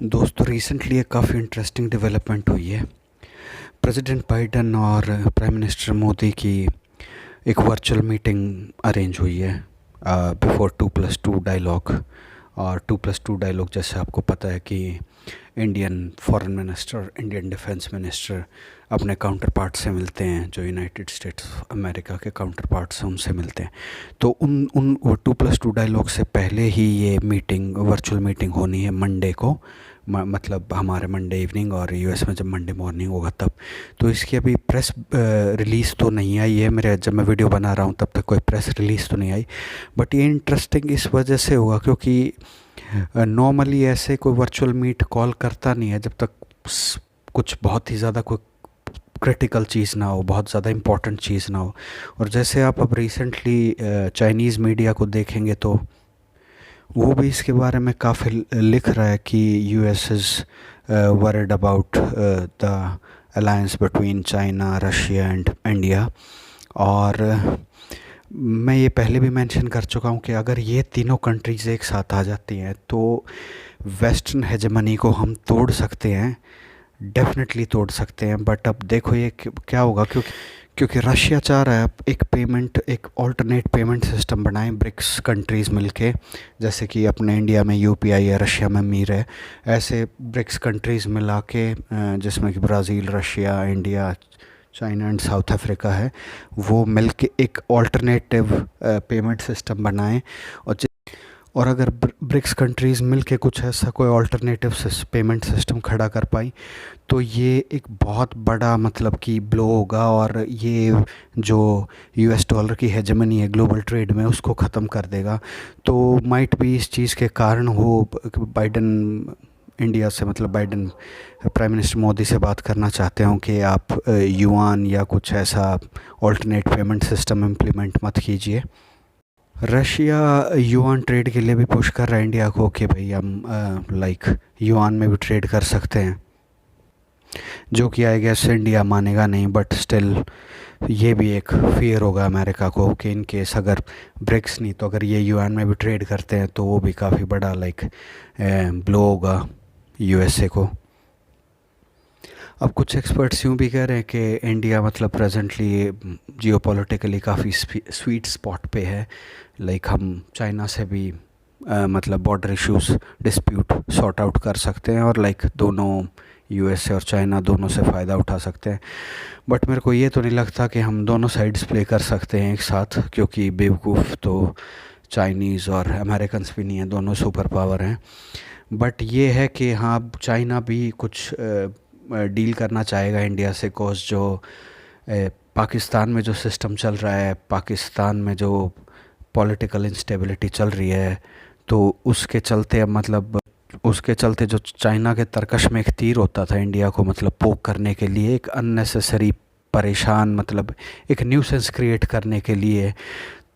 दोस्तों रिसेंटली एक काफ़ी इंटरेस्टिंग डेवलपमेंट हुई है। प्रेसिडेंट बाइडन और प्राइम मिनिस्टर मोदी की एक वर्चुअल मीटिंग अरेंज हुई है बिफोर 2+2 डायलॉग। और 2+2 डायलॉग जैसे आपको पता है कि Indian foreign minister, Indian defence minister अपने काउंटर पार्ट से मिलते हैं, जो यूनाइटेड स्टेट्स ऑफ अमेरिका के काउंटर पार्ट से उनसे मिलते हैं। तो उन उन 2+2 डायलॉग से पहले ही ये मीटिंग, वर्चुअल मीटिंग होनी है मंडे को, मतलब हमारे मंडे इवनिंग, और यूएस में जब मंडे मॉर्निंग होगा तब। तो इसकी अभी प्रेस रिलीज़ तो नहीं आई है, मेरे जब मैं वीडियो बना रहा हूँ तब तक कोई प्रेस रिलीज़ तो नहीं आई। बट ये इंटरेस्टिंग इस वजह से होगा क्योंकि नॉर्मली ऐसे कोई वर्चुअल मीट कॉल करता नहीं है जब तक कुछ बहुत ही ज़्यादा कोई क्रिटिकल चीज़ ना हो, बहुत ज़्यादा इम्पोर्टेंट चीज़ ना हो। और जैसे आप अब रिसेंटली चाइनीज़ मीडिया को देखेंगे तो वो भी इसके बारे में काफ़ी लिख रहा है कि US is worried about the alliance between China, Russia and India. और मैं ये पहले भी मेंशन कर चुका हूँ कि अगर ये तीनों कंट्रीज़ एक साथ आ जाती हैं तो वेस्टर्न हेजेमनी को हम तोड़ सकते हैं, डेफिनेटली तोड़ सकते हैं। बट अब देखो ये क्या होगा, क्योंकि रशिया चाह रहा है एक ऑल्टरनेट पेमेंट सिस्टम बनाए ब्रिक्स कंट्रीज़ मिलके। जैसे कि अपने इंडिया में यूपीआई है, रशिया में मीर है, ऐसे ब्रिक्स कंट्रीज़ मिला के जिसमें कि Brazil, Russia, India, China and south Africa है, वो मिलके एक ऑल्टरनेटिव पेमेंट सिस्टम बनाएं। और और अगर ब्रिक्स कंट्रीज़ मिलके कुछ ऐसा कोई ऑल्टरनेटिव पेमेंट सिस्टम खड़ा कर पाई तो ये एक बहुत बड़ा मतलब कि ब्लो होगा, और ये जो यूएस डॉलर की हेजेमनी है ग्लोबल ट्रेड में उसको ख़त्म कर देगा। तो माइट भी इस चीज़ के कारण हो बाइडन इंडिया से, मतलब बाइडन प्राइम मिनिस्टर मोदी से बात करना चाहते हो कि आप युआन या कुछ ऐसा ऑल्टरनेट पेमेंट सिस्टम इम्प्लीमेंट मत कीजिए। रशिया युआन ट्रेड के लिए भी पुश कर रहा है इंडिया को कि भाई हम लाइक युआन में भी ट्रेड कर सकते हैं, जो कि आई गेस इंडिया मानेगा नहीं। बट स्टिल ये भी एक फियर होगा अमेरिका को कि इन केस अगर ब्रिक्स नहीं तो अगर ये युआन में भी ट्रेड करते हैं तो वो भी काफ़ी बड़ा लाइक ब्लो होगा यूएसए को। अब कुछ एक्सपर्ट्स यूँ भी कह रहे हैं कि इंडिया मतलब प्रेजेंटली जियोपॉलिटिकली काफ़ी स्वीट स्पॉट पे है। लाइक हम चाइना से भी मतलब border issues dispute sort out कर सकते हैं, और लाइक दोनों यूएसए और चाइना दोनों से फ़ायदा उठा सकते हैं। बट मेरे को ये तो नहीं लगता कि हम दोनों साइड्स प्ले कर सकते हैं एक साथ, क्योंकि बेवकूफ़ तो चाइनीज़ और अमेरिकन्स भी नहीं हैं, दोनों सुपर पावर हैं। बट ये है कि हाँ, चाइना भी कुछ डील करना चाहेगा इंडिया से, कोस जो पाकिस्तान में जो सिस्टम चल रहा है, पाकिस्तान में जो पॉलिटिकल इंस्टेबिलिटी चल रही है, तो उसके चलते अब मतलब उसके चलते जो चाइना के तरकश में एक तीर होता था इंडिया को मतलब पोक करने के लिए, एक अननेसेसरी परेशान मतलब एक न्यूसेंस क्रिएट करने के लिए,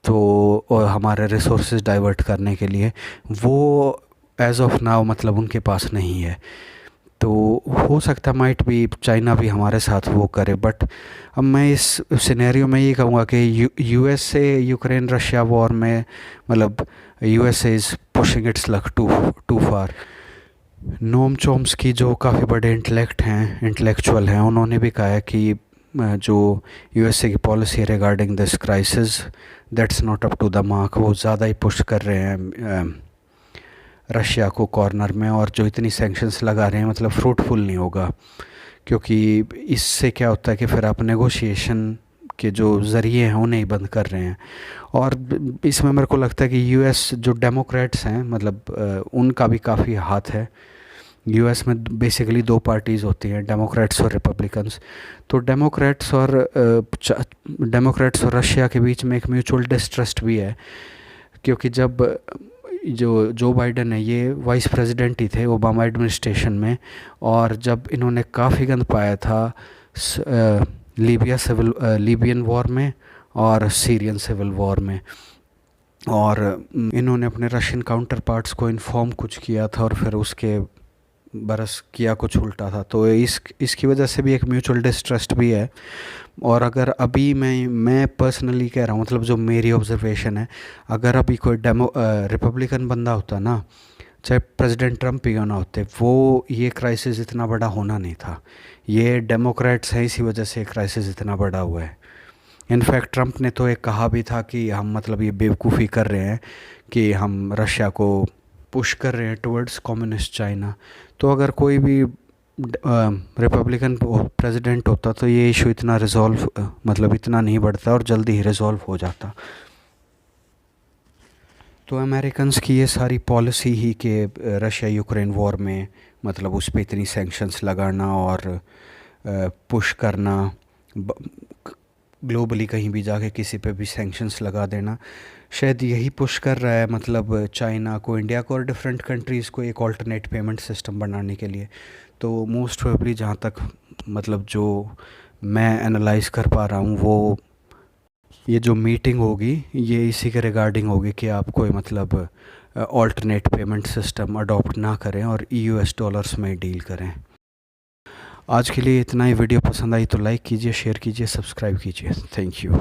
तो और हमारे रिसोर्सेज डाइवर्ट करने के लिए, वो एज ऑफ नाउ मतलब उनके पास नहीं है। तो हो सकता माइट भी चाइना भी हमारे साथ वो करे। बट अब मैं इस सिनेरियो में ये कहूँगा कि यूएस से यूक्रेन रशिया वॉर में मतलब USA is pushing its luck too far. Noam Chomsky जो काफ़ी बड़े इंटेलेक्चुअल हैं, उन्होंने भी कहा है कि जो यूएसए की policy regarding this crisis that's not up to the mark, वो ज़्यादा ही पुश कर रहे हैं रशिया को कॉर्नर में, और जो इतनी सैंक्शंस लगा रहे हैं मतलब फ्रूटफुल नहीं होगा। क्योंकि इससे क्या होता है कि फिर आप नेगोशिएशन के जो ज़रिए हैं उन्हें ही बंद कर रहे हैं। और इसमें मेरे को लगता है कि यूएस जो डेमोक्रेट्स हैं मतलब उनका भी काफ़ी हाथ है। यूएस में बेसिकली दो पार्टीज़ होती हैं, डेमोक्रेट्स और रिपब्लिकन्स। तो डेमोक्रेट्स और रशिया के बीच में एक म्यूचुअल डिस्ट्रस्ट भी है, क्योंकि जब जो बाइडन है ये वाइस प्रेसिडेंट ही थे ओबामा एडमिनिस्ट्रेशन में, और जब इन्होंने काफ़ी गंद पाया था लीबियन वॉर में और सीरियन सिविल वॉर में, और इन्होंने अपने रशियन काउंटर पार्ट्स को इन्फॉर्म कुछ किया था और फिर उसके बरस किया कुछ उल्टा था। तो इसकी वजह से भी एक म्यूचुअल डिस्ट्रस्ट भी है। और अगर अभी मैं पर्सनली कह रहा हूँ, मतलब जो मेरी ऑब्जर्वेशन है, अगर अभी कोई रिपब्लिकन बंदा होता ना चाहे प्रेसिडेंट ट्रम्प ही क्यों ना होते, वो ये क्राइसिस इतना बड़ा होना नहीं था। ये डेमोक्रेट्स हैं, इसी वजह से क्राइसिस इतना बड़ा हुआ है। इनफैक्ट ट्रम्प ने तो एक कहा भी था कि हम मतलब ये बेवकूफ़ी कर रहे हैं कि हम रशिया को पुश कर रहे हैं टुवर्ड्स कम्युनिस्ट चाइना। तो अगर कोई भी रिपब्लिकन प्रेसिडेंट होता तो ये इशू इतना रिजॉल्व मतलब इतना नहीं बढ़ता और जल्दी ही रिजॉल्व हो जाता। तो अमेरिकन्स की ये सारी पॉलिसी ही कि रशिया यूक्रेन वॉर में मतलब उस पर इतनी सैंक्शंस लगाना और पुश करना, ग्लोबली कहीं भी जाके किसी पे भी सैंक्शंस लगा देना, शायद यही पुश कर रहा है मतलब चाइना को, इंडिया को और डिफरेंट कंट्रीज़ को एक ऑल्टरनेट पेमेंट सिस्टम बनाने के लिए। तो मोस्ट प्रोबेबली जहाँ तक मतलब जो मैं एनालाइज कर पा रहा हूँ, वो ये जो मीटिंग होगी ये इसी के रिगार्डिंग होगी कि आप कोई मतलब ऑल्टरनेट पेमेंट सिस्टम अडॉप्ट ना करें और यूएस डॉलर्स में डील करें। आज के लिए इतना ही। वीडियो पसंद आई तो लाइक कीजिए, शेयर कीजिए, सब्सक्राइब कीजिए। Thank you.